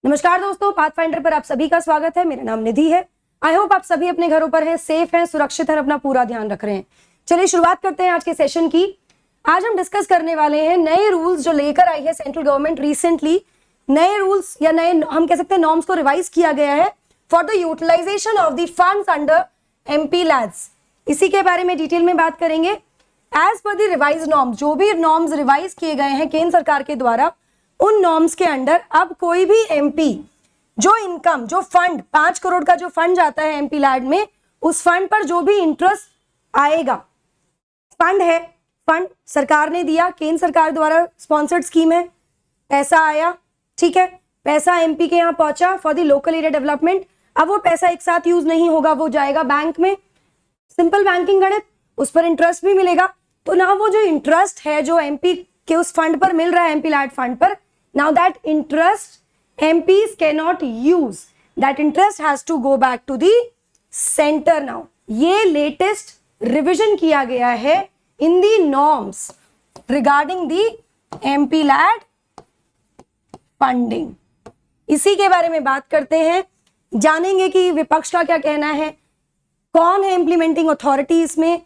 नमस्कार दोस्तों, पाथफाइंडर पर आप सभी का स्वागत है। मेरा नाम निधि है। आई होप आप सभी अपने घरों पर हैं, सेफ हैं, सुरक्षित हैं, अपना पूरा ध्यान रख रहे हैं। चलिए शुरुआत करते हैं आज के सेशन की। आज हम डिस्कस करने वाले हैं नए रूल्स जो लेकर आई है सेंट्रल गवर्नमेंट रिसेंटली। नए रूल्स या नए हम कह सकते हैं नॉर्म्स को रिवाइज किया गया है for the utilisation of the funds under MP LADS. इसी के बारे में डिटेल में बात करेंगे। As per the revise norms, जो भी नॉर्म्स रिवाइज किए गए हैं केंद्र सरकार के द्वारा, उन नॉर्म्स के अंडर अब कोई भी एमपी जो इनकम, जो फंड 5 करोड़ का जो फंड जाता है एमपी लैड में, उस फंड पर जो भी इंटरेस्ट आएगा, फंड है, फंड सरकार ने दिया, केंद्र सरकार द्वारा स्पॉन्सर्ड स्कीम है, पैसा आया, ठीक है, पैसा एमपी के यहाँ पहुंचा for the local area development. अब वो पैसा एक साथ यूज नहीं होगा, वो जाएगा बैंक में, सिंपल बैंकिंग गणित, उस पर इंटरेस्ट भी मिलेगा। तो ना वो जो इंटरेस्ट है जो एमपी के उस फंड पर मिल रहा है, एमपी लैड फंड पर, now that interest MPs cannot use, that interest has to go back to the center now। ये latest revision किया गया है in the norms regarding the MP lad funding। इसी के बारे में बात करते हैं, जानेंगे कि विपक्ष का क्या कहना है, कौन है इंप्लीमेंटिंग अथॉरिटी इसमें,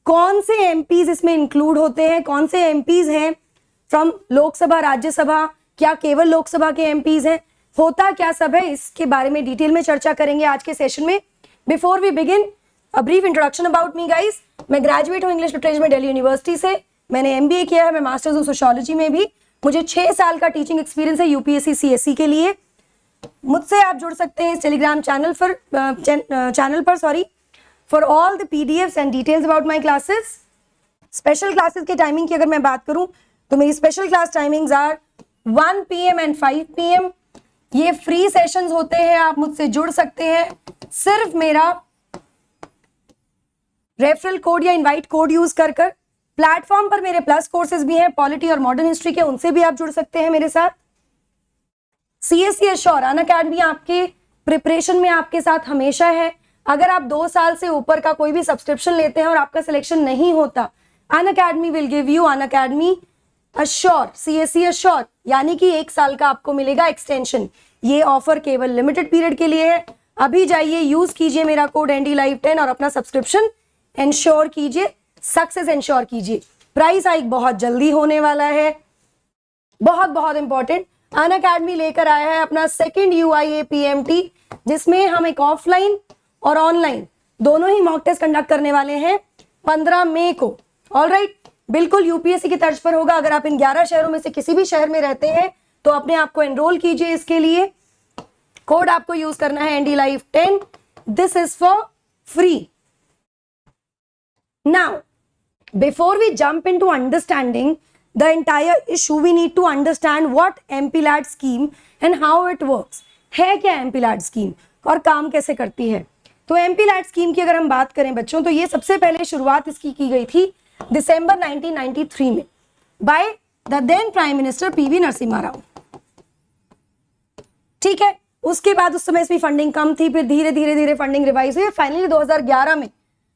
कौन से एमपीज इसमें इंक्लूड होते हैं, कौन से एमपीज हैं फ्रॉम लोकसभा, राज्यसभा, क्या केवल लोकसभा के एमपीज हैं, होता क्या सब है, इसके बारे में डिटेल में चर्चा करेंगे आज के सेशन में। Before we begin, a brief introduction about me guys. मैं ग्रेजुएट हूँ इंग्लिश लिटरेचर में दिल्ली यूनिवर्सिटी से। मैंने एमबीए किया है, मैं मास्टर्स हूँ सोशियोलॉजी में भी। मुझे 6 साल का टीचिंग एक्सपीरियंस है यूपीएससी सीएससी के लिए। मुझसे आप जुड़ सकते हैं इस टेलीग्राम चैनल पर for all the PDFs and details about my classes. Special classes की टाइमिंग की अगर मैं बात करूं तो मेरी special class timings are 1 PM and 5 PM। ये फ्री सेशंस होते हैं, आप मुझसे जुड़ सकते हैं। सिर्फ मेरा रेफरल कोड या इनवाइट कोड यूज कर प्लेटफॉर्म पर मेरे प्लस कोर्सेज भी हैं, पॉलिटी और मॉडर्न हिस्ट्री के, उनसे भी आप जुड़ सकते हैं मेरे साथ। सीएससी एश्योर अनअकैडमी आपके प्रिपरेशन में आपके साथ हमेशा है। अगर आप 2 साल से ऊपर का कोई भी सब्सक्रिप्शन लेते हैं और आपका सिलेक्शन नहीं होता, Unacademy will give you Unacademy assure, CSC assure, यानी कि 1 साल का आपको मिलेगा एक्सटेंशन। ये ऑफर केवल लिमिटेड पीरियड के लिए है। अभी जाइए, यूज कीजिए मेरा कोड NDLive10 और अपना सब्सक्रिप्शन इंश्योर कीजिए, सक्सेस इंश्योर कीजिए। प्राइस हाइक बहुत जल्दी होने वाला है, बहुत बहुत इंपॉर्टेंट। अनअकैडमी लेकर आया है अपना सेकंड UIA PMT, जिसमें हम एक ऑफलाइन और ऑनलाइन दोनों ही मॉक टेस्ट कंडक्ट करने वाले हैं 15 मई को। ऑलराइट, बिल्कुल यूपीएससी की तर्ज पर होगा। अगर आप इन 11 शहरों में से किसी भी शहर में रहते हैं तो अपने आप को एनरोल कीजिए। इसके लिए कोड आपको यूज करना है NDLive10। This is for free. Now before we jump into understanding the entire issue, we need to understand what MP LAD scheme and how it works. है क्या एमपी लैड स्कीम और काम कैसे करती है? तो एमपी लैड स्कीम की अगर हम बात करें बच्चों, तो ये सबसे पहले शुरुआत इसकी की गई थी दिसंबर 1993 में by the then prime minister PV Narasimha Rao. ठीक है, उसके बाद उस समय इसमें फंडिंग कम थी, फिर धीरे धीरे फंडिंग रिवाइज हुई। फाइनली 2011 में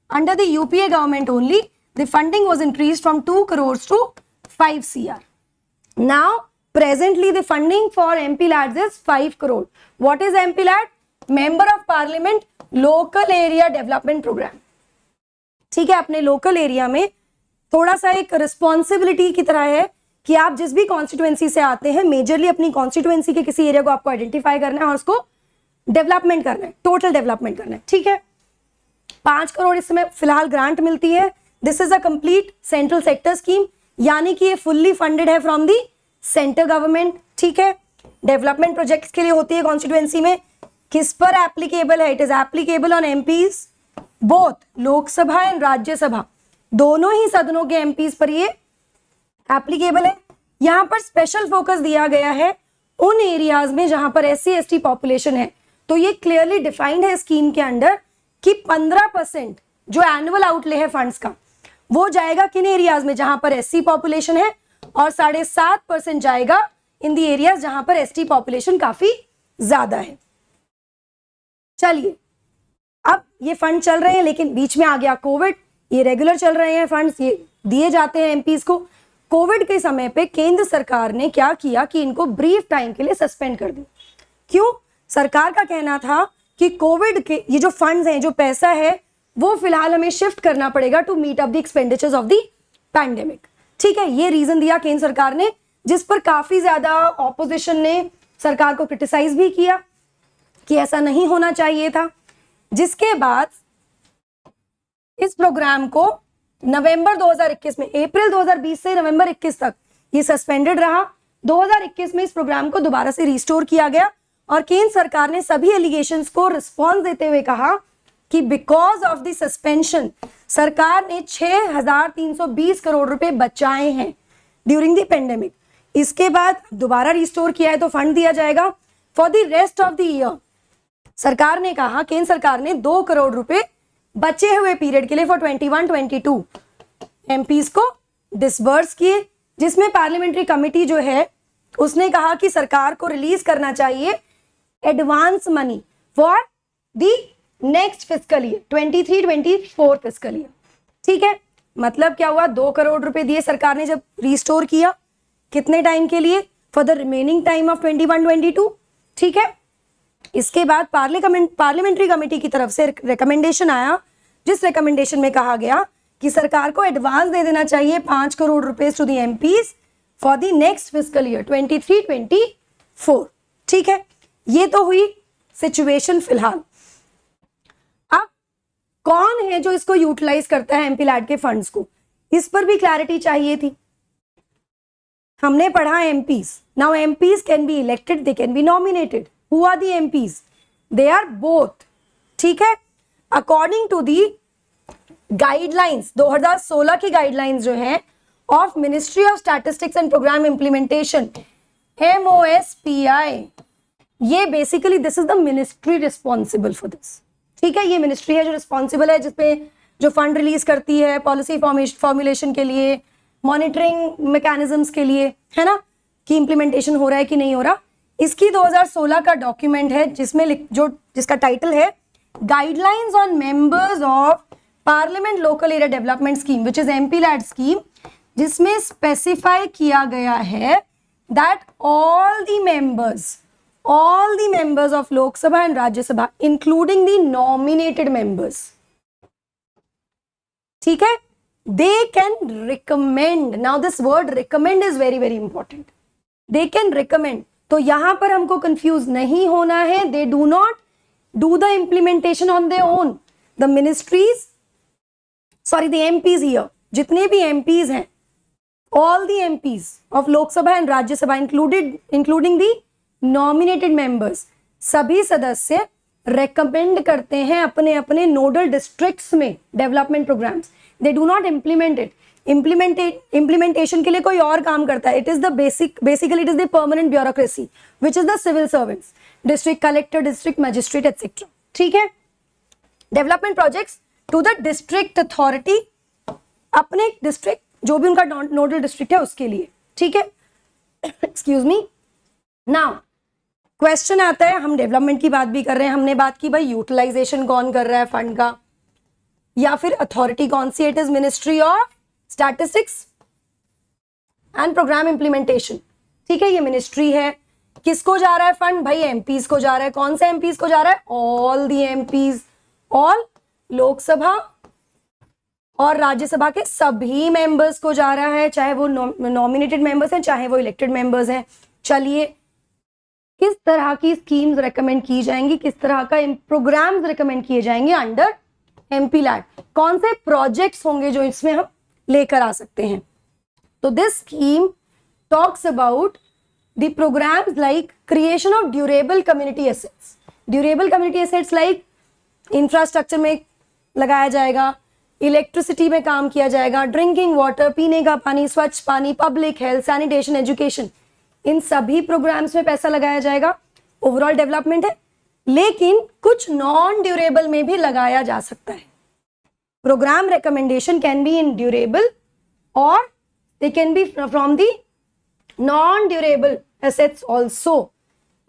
under the UPA government only the funding was increased from 2 crore to 5 CR। Now presently the funding for MP LADS is 5 crore। What is MP LAD? Member of parliament local area development programme. ठीक है, अपने local area में थोड़ा सा एक responsibility की तरह है कि आप जिस भी कॉन्स्टिट्यूएंसी से आते हैं, मेजरली अपनी कॉन्स्टिट्यूएंसी के किसी एरिया को आपको आइडेंटिफाई करना है और उसको डेवलपमेंट करना है, टोटल डेवलपमेंट करना है। ठीक है, 5 करोड़ इस समय फिलहाल ग्रांट मिलती है। This is a complete central sector scheme, यानी कि ये फुल्ली फंडेड है फ्रॉम दी सेंटर गवर्नमेंट। ठीक है, डेवलपमेंट प्रोजेक्ट्स के लिए होती है कॉन्स्टिट्यूएंसी में। किस पर एप्लीकेबल है? It is applicable on MPs both Lok Sabha and Rajya Sabha, दोनों ही सदनों के एमपीज पर ये एप्लीकेबल है। यहां पर स्पेशल फोकस दिया गया है उन एरियाज में जहां पर SC ST पॉपुलेशन है। तो ये क्लियरली डिफाइंड है स्कीम के अंडर कि 15% जो एनुअल आउटले है फंड्स का, वो जाएगा किन एरियाज में? जहां पर SC पॉपुलेशन है, और 7.5% जाएगा इन दी एरियाज जहां पर ST पॉपुलेशन काफी ज्यादा है। चलिए, अब ये फंड चल रहे हैं, लेकिन बीच में आ गया कोविड। ये रेगुलर चल रहे हैं फंड्स, ये दिए जाते हैं एमपीज को। कोविड के समय पे केंद्र सरकार ने क्या किया कि इनको ब्रीफ टाइम के लिए सस्पेंड कर दिया। क्यों? सरकार का कहना था कि कोविड के ये जो फंड्स हैं, जो पैसा है, वो फिलहाल हमें शिफ्ट करना पड़ेगा to meet up the expenditures of the pandemic. ठीक है, ये रीजन दिया केंद्र सरकार ने, जिस पर काफी ज्यादा ऑपोजिशन ने सरकार को क्रिटिसाइज भी किया कि ऐसा नहीं होना चाहिए था। जिसके बाद इस प्रोग्राम को नवंबर 2021 में, अप्रैल 2020 से नवंबर 21 तक ये सस्पेंडेड रहा। 2021 में इस प्रोग्राम को दोबारा से रिस्टोर किया गया और केंद्र सरकार ने सभी एलिगेशंस को रिस्पॉन्स देते हुए कहा कि बिकॉज ऑफ द सस्पेंशन सरकार ने 6,320 करोड़ रुपए बचाए हैं ड्यूरिंग द पेंडेमिक। इसके बाद दोबारा रिस्टोर किया है तो फंड दिया जाएगा for the rest of the year. सरकार ने कहा, केंद्र सरकार ने 2 करोड़ रुपए बचे हुए पीरियड के लिए फॉर 21-22 एमपीज को डिसबर्स किए, जिसमें पार्लियामेंट्री कमेटी जो है उसने कहा कि सरकार को रिलीज करना चाहिए advance money for the next fiscal year 23-24 fiscal year. ठीक है, मतलब क्या हुआ, 2 करोड़ रुपए दिए सरकार ने जब रिस्टोर किया, कितने टाइम के लिए? For the remaining time of 21-22। ठीक है, इसके बाद पार्लियामेंट्री कमेटी की तरफ से रिकमेंडेशन आया, जिस रिकमेंडेशन में कहा गया कि सरकार को एडवांस दे देना चाहिए 5 करोड़ रुपए to the MPs for the next fiscal year 23-24। ठीक है, ये तो हुई सिचुएशन फिलहाल। अब कौन है जो इसको यूटिलाइज करता है एमपी लैड के फंड्स को, इस पर भी क्लैरिटी चाहिए थी। हमने पढ़ा MPs, now MPs can be elected, they can be nominated. Who are the MPs? They are both. ठीक है, अकॉर्डिंग टू दी गाइडलाइंस, 2016 की गाइडलाइंस जो है of ministry of statistics and programme implementation, MOSPI, ये basically this is the ministry responsible for this. ठीक है, ये ministry है जो रिस्पॉन्सिबल है, जिसपे जो फंड रिलीज करती है पॉलिसी फॉर्मुलेशन के लिए, मॉनिटरिंग मैकेनिज्म्स के लिए, है ना, कि इंप्लीमेंटेशन हो रहा है कि नहीं हो रहा। इसकी 2016 का डॉक्यूमेंट है जिसका टाइटल है guidelines on members of parliament local area development scheme which is MP LAD scheme, जिसमें स्पेसिफाई किया गया है that all the members of Lok Sabha and Rajya Sabha including the nominated members, ठीक है, they can recommend. Now this word recommend is very very important. They can recommend. तो यहां पर हमको कंफ्यूज नहीं होना है। They do not do the implementation on their own. The ministries, sorry, the MPs here, जितने भी MPs हैं, all the MPs of Lok Sabha and Rajya Sabha including the nominated members, सभी सदस्य recommend करते हैं अपने अपने नोडल डिस्ट्रिक्ट्स में development programmes. They do not implement it. Implementation के लिए कोई और काम करता है। It is the basically it is the permanent bureaucracy, which is the civil servants, district collector, district magistrate, etc. ठीक है, development projects to the district authority, अपने डिस्ट्रिक्ट जो भी उनका नोडल डिस्ट्रिक्ट है उसके लिए। ठीक है, एक्सक्यूज मी। नाउ क्वेश्चन आता है, हम डेवलपमेंट की बात भी कर रहे हैं, हमने बात की भाई यूटिलाइजेशन कौन कर रहा है फंड का, या फिर अथॉरिटी कौन सी? It is ministry of statistics and programme implementation. ठीक है, ये मिनिस्ट्री है। किसको जा रहा है फंड? भाई एमपीज को जा रहा है। कौन से एमपीज को जा रहा है? All the MPs, all Lok Sabha और राज्यसभा के सभी मेंबर्स को जा रहा है, चाहे वो नॉमिनेटेड मेंबर्स हैं चाहे वो इलेक्टेड मेंबर्स हैं। चलिए, किस तरह की स्कीम्स रेकमेंड की जाएंगी, किस तरह का प्रोग्राम्स रेकमेंड किए जाएंगे अंडर एमपी लैड, कौन से प्रोजेक्ट्स होंगे जो इसमें हम लेकर आ सकते हैं? तो this scheme talks about the programmes like creation of durable community assets. Durable community assets like infrastructure में लगाया जाएगा, इलेक्ट्रिसिटी में काम किया जाएगा, ड्रिंकिंग वाटर, पीने का पानी, स्वच्छ पानी, पब्लिक हेल्थ, सैनिटेशन, एजुकेशन, इन सभी प्रोग्राम्स में पैसा लगाया जाएगा। ओवरऑल डेवलपमेंट है, लेकिन कुछ नॉन ड्यूरेबल में भी लगाया जा सकता है। Programme recommendation can be in durable और they can be from the non durable assets also.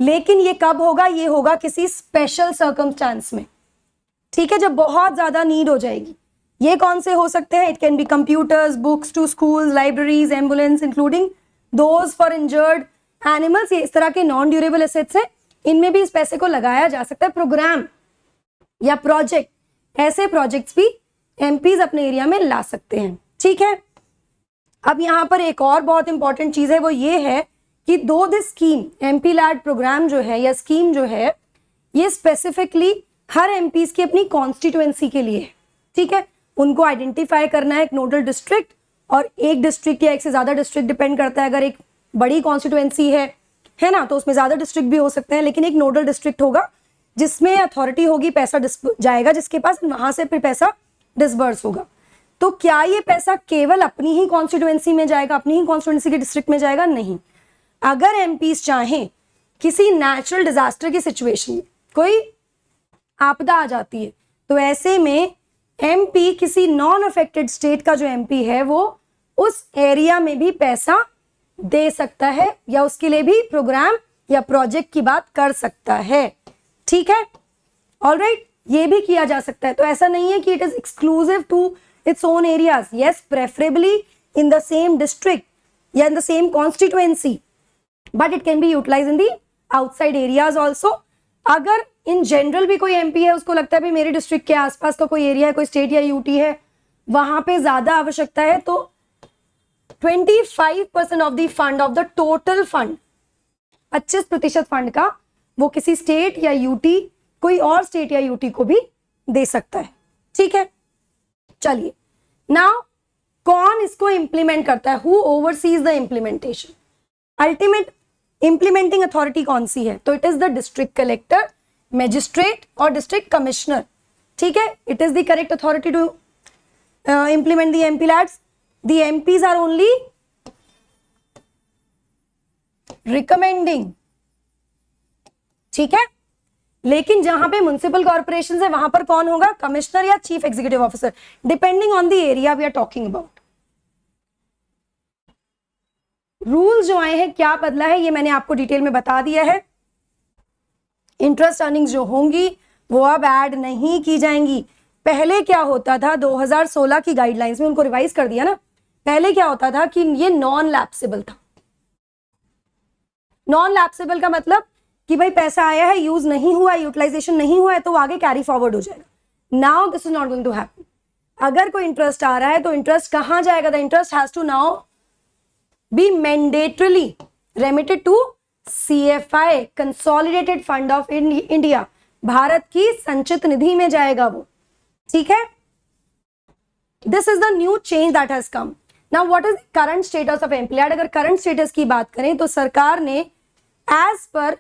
लेकिन ये कब होगा? ये होगा किसी स्पेशल सर्कमस्टांस में। ठीक है, जब बहुत ज्यादा नीड हो जाएगी। ये कौन से हो सकते हैं? It can be computers, books to school, libraries, ambulance, including those for injured animals. ये इस तरह के नॉन ड्यूरेबल एसेट्स है। इनमें भी इस पैसे को लगाया जा सकता है। प्रोग्राम या प्रोजेक्ट, ऐसे प्रोजेक्ट्स भी एमपीज अपने एरिया में ला सकते हैं। ठीक है, अब यहां पर एक और बहुत इंपॉर्टेंट चीज है, वो ये है कि दो this scheme MP LAD programme जो है या स्कीम जो है, ये स्पेसिफिकली हर एमपीज की अपनी कॉन्स्टिट्यूएंसी के लिए है। ठीक है, उनको आइडेंटिफाई करना है एक नोडल डिस्ट्रिक्ट, और एक डिस्ट्रिक्ट या एक से ज्यादा डिस्ट्रिक्ट डिपेंड करता है। अगर एक बड़ी कॉन्स्टिट्यूएंसी है ना, तो उसमें ज्यादा डिस्ट्रिक्ट भी हो सकते हैं, लेकिन एक नोडल डिस्ट्रिक्ट होगा जिसमें अथॉरिटी होगी, पैसा जाएगा जिसके पास, वहां से फिर पैसा डिसबर्स होगा। तो क्या ये पैसा केवल अपनी ही कॉन्स्टिट्यूएंसी में जाएगा, अपनी ही कॉन्स्टिट्यूएंसी के डिस्ट्रिक्ट में जाएगा? नहीं। अगर एमपीज चाहें किसी नेचुरल डिजास्टर की सिचुएशन में, कोई आपदा आ जाती है, तो ऐसे में एमपी किसी नॉन अफेक्टेड स्टेट का जो एमपी है वो उस एरिया में भी पैसा दे सकता है, या उसके लिए भी प्रोग्राम या प्रोजेक्ट की बात कर सकता है। ठीक है, ऑलराइट, ये भी किया जा सकता है। तो ऐसा नहीं है कि it is exclusive to its own areas. Yes, preferably in the same district या in the same constituency, but it can be utilise in the outside areas also. अगर इन जनरल भी कोई एमपी है, उसको लगता है भाई मेरे डिस्ट्रिक्ट के आसपास का कोई एरिया है, कोई स्टेट या यूटी है, वहां पे ज्यादा आवश्यकता है, तो 25% of the fund of the total fund, 25% fund का वो किसी स्टेट या यूटी, कोई और स्टेट या यूटी को भी दे सकता है। ठीक है, चलिए नाउ कौन इसको इंप्लीमेंट करता है? Who oversees the implementation? Ultimate implementing authority कौन सी है? तो it is the district collector, magistrate और डिस्ट्रिक्ट कमिश्नर। ठीक है, it is the correct authority to implement the MP LADS. The MPs are only recommending. ठीक है, लेकिन जहां पे म्युनिसिपल कॉर्पोरेशन है वहां पर कौन होगा? कमिश्नर या chief executive officer, depending on the area we are talking about. Rule जो आए हैं, क्या बदला है, ये मैंने आपको डिटेल में बता दिया है। इंटरेस्ट अर्निंग्स जो होंगी वो अब ऐड नहीं की जाएंगी। पहले क्या होता था, 2016 की गाइडलाइंस में उनको रिवाइज कर दिया ना। पहले क्या होता था कि ये नॉन लैप्सेबल था। नॉन लैप्सेबल का मतलब कि भाई पैसा आया है, यूज नहीं हुआ, यूटिलाइजेशन नहीं हुआ है, तो आगे कैरी फॉरवर्ड हो जाएगा। Now this is not going to happen. अगर कोई इंटरेस्ट आ रहा है तो इंटरेस्ट कहां जाएगा? The interest has to now be mandatorily remitted to CFI, consolidated fund of India, Bharat की संचित निधि में जाएगा वो। ठीक है, this is the new change that has come. Now what is current status of MP LAD? अगर करंट स्टेटस की बात करें तो सरकार ने एज पर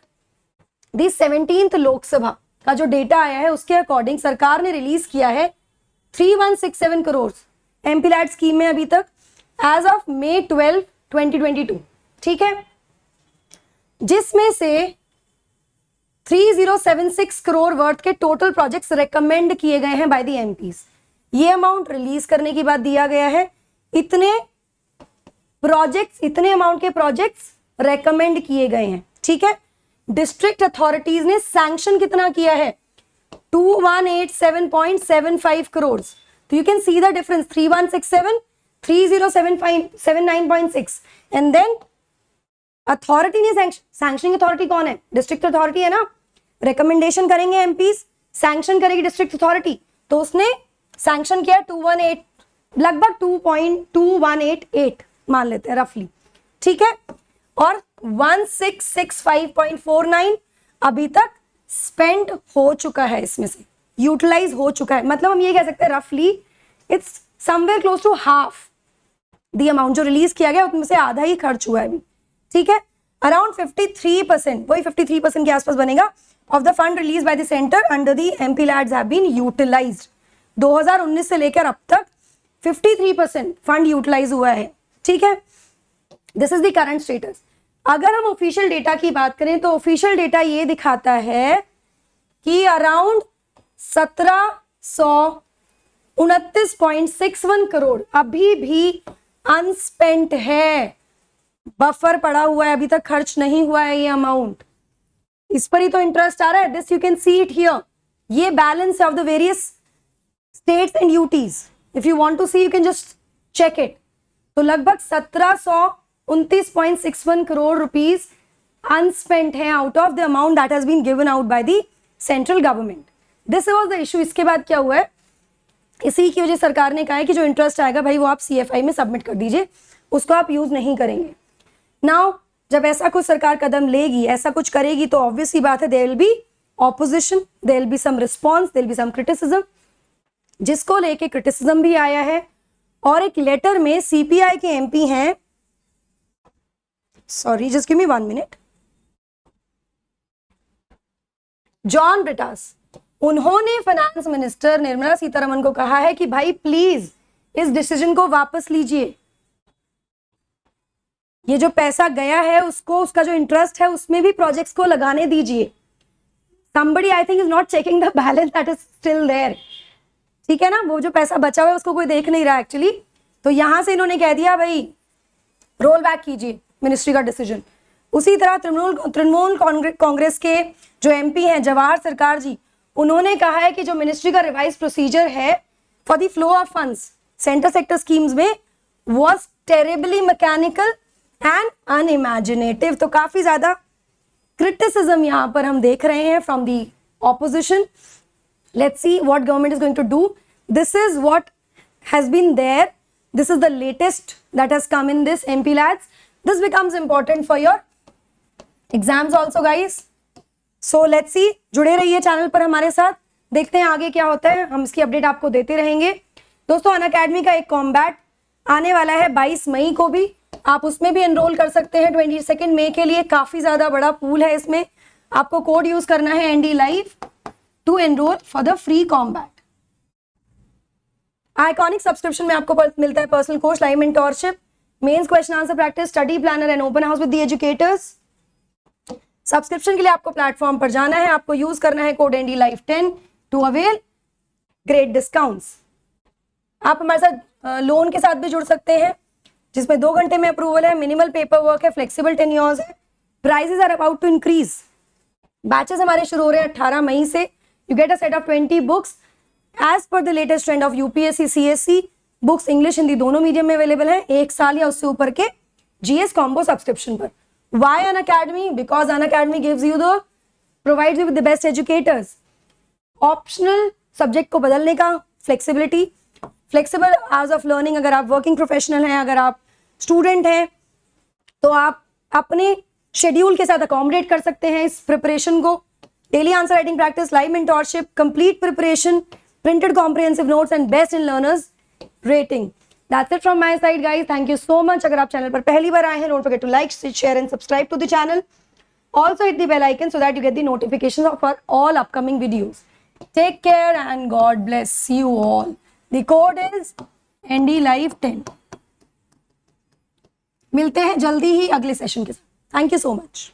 दी 17th लोकसभा का जो डेटा आया है उसके अकॉर्डिंग सरकार ने रिलीज किया है 3167 करोड़ एमपी लैड स्कीम में अभी तक एज ऑफ May 12, 2022। ठीक है, जिसमें से 3076 करोड़ वर्थ के टोटल प्रोजेक्ट्स रेकमेंड किए गए हैं बाय द एमपीज। ये अमाउंट रिलीज करने के बाद दिया गया है। इतने प्रोजेक्ट्स, इतने अमाउंट के प्रोजेक्ट्स रेकमेंड किए गए हैं। ठीक है, डिस्ट्रिक्ट अथॉरिटीज ने सैंक्शन कितना किया है? 2187.75 करोड़। तो you can see the difference, 3167, 3079.6, and then authority ने सैंक्शनिंग अथॉरिटी कौन है? डिस्ट्रिक्ट अथॉरिटी है ना। रिकमेंडेशन करेंगे एमपीज, सैंक्शन करेगी डिस्ट्रिक्ट अथॉरिटी, तो उसने सैंक्शन किया 218, लगभग 2.2188 मान लेते हैं रफली। ठीक है, और 1665.49 अभी तक स्पेंड हो चुका है, इसमें से यूटिलाइज हो चुका है। मतलब हम ये कह सकते हैं रफली it's somewhere close to half the amount जो रिलीज किया गया, उसमें से आधा ही खर्च हुआ है अभी। ठीक है, अराउंड 53%, वही 53% के आसपास बनेगा of the fund release by the centre under the MP LADS have been utilised. 2019 से लेकर अब तक 53% फंड यूटिलाइज हुआ है। ठीक है, this is the current status. अगर हम ऑफिशियल डेटा की बात करें तो ऑफिशियल डेटा ये दिखाता है कि अराउंड 1729.61 करोड़ अभी भी अनस्पेंट है, बफर पड़ा हुआ है, अभी तक खर्च नहीं हुआ है ये अमाउंट। इस पर ही तो इंटरेस्ट आ रहा है। This you can see it here, ये balance of the various states and UTs. If you want to see you can just check it. तो लगभग 1729.61 करोड़ रुपीस अनस्पेंट है out of the amount that has been given out by the central government. This was the issue. इसके बाद क्या हुआ है, इसी की वजह सरकार ने कहा है कि जो इंटरेस्ट आएगा भाई वो आप CFI में सबमिट कर दीजिए, उसको आप यूज नहीं करेंगे। नाउ जब ऐसा कुछ सरकार कदम लेगी, ऐसा कुछ करेगी, तो ऑब्वियसली बात है there will be opposition, there will be some response, there will be some criticism, जिसको लेके क्रिटिसिज्म भी आया है। और एक लेटर में CPI के MP हैं, sorry just give me 1 minute, John Brittas, उन्होंने फाइनेंस मिनिस्टर निर्मला सीतारमण को कहा है कि भाई प्लीज इस डिसीजन को वापस लीजिए, ये जो पैसा गया है उसको, उसका जो इंटरेस्ट है उसमें भी प्रोजेक्ट्स को लगाने दीजिए। somebody I think is not checking the balance that is still there, ठीक है ना, वो जो पैसा बचा हुआ है उसको कोई देख नहीं रहा एक्चुअली। तो यहां से इन्होंने कह दिया भाई रोल बैक कीजिए मिनिस्ट्री का डिसीजन। उसी तरह तृणमूल कांग्रेस के जो MP हैं जवाहर सरकार जी, उन्होंने कहा है कि जो मिनिस्ट्री का रिवाइज प्रोसीजर है for the flow of funds centre sector schemes में was terribly mechanical and unimaginative. तो काफी ज्यादा क्रिटिसिज्म यहां पर हम देख रहे हैं from the opposition. Let's see what government is going to do. This is what has been there, this is the latest that has come in this MP lads. This becomes important for your exams also guys. So let's see, जुड़े रहिए channel पर हमारे साथ, देखते हैं आगे क्या होता है, हम इसकी अपडेट आपको देते रहेंगे। दोस्तों अनअकैडमी का एक कॉम्बैट आने वाला है 22 मई को भी, आप उसमें भी एनरोल कर सकते हैं 22 मई के लिए। काफी ज्यादा बड़ा पूल है इसमें, आपको कोड यूज करना है ND Live to enrol for the free combat. Iconic subscription में आपको मिलता है personal course, live mentorship, mains question answer practice, study planner and open house with the educators. Subscription के लिए आपको प्लेटफॉर्म पर जाना है, आपको यूज करना है code ND Live 10 to avail great discounts. आप हमारे साथ लोन के साथ भी जुड़ सकते हैं, जिसमें 2 घंटे में अप्रूवल है, मिनिमल पेपर वर्क है, फ्लेक्सिबल टेन्योर्स है, prices are about to increase. Batches हमारे शुरू हो रहे हैं 18 मई से। You get a set of 20 books as per the latest trend of UPSC CSC। Books English Hindi दोनों मीडियम में अवेलेबल है, 1 साल या उससे ऊपर के GS कॉम्बो सब्सक्रिप्शन पर। Why Unacademy? Because Unacademy gives you provides you with the best educators. Optional subject को बदलने का flexibility, flexible hours of learning. अगर आप वर्किंग प्रोफेशनल हैं, अगर आप स्टूडेंट हैं, तो आप अपने शेड्यूल के साथ अकोमोडेट कर सकते हैं इस प्रिपरेशन को। Daily answer writing practice, live mentorship, complete preparation, printed comprehensive notes and best in learners rating. That's it from my side guys. Thank you so much. अगर आप चैनल पर पहली बार आए हैं, don't forget to like, share and subscribe to the channel. Also hit the bell icon so that you get the notifications of our all upcoming videos. Take care and God bless you all. The code is ND Live 10. मिलते हैं जल्दी ही अगले session के साथ। Thank you so much.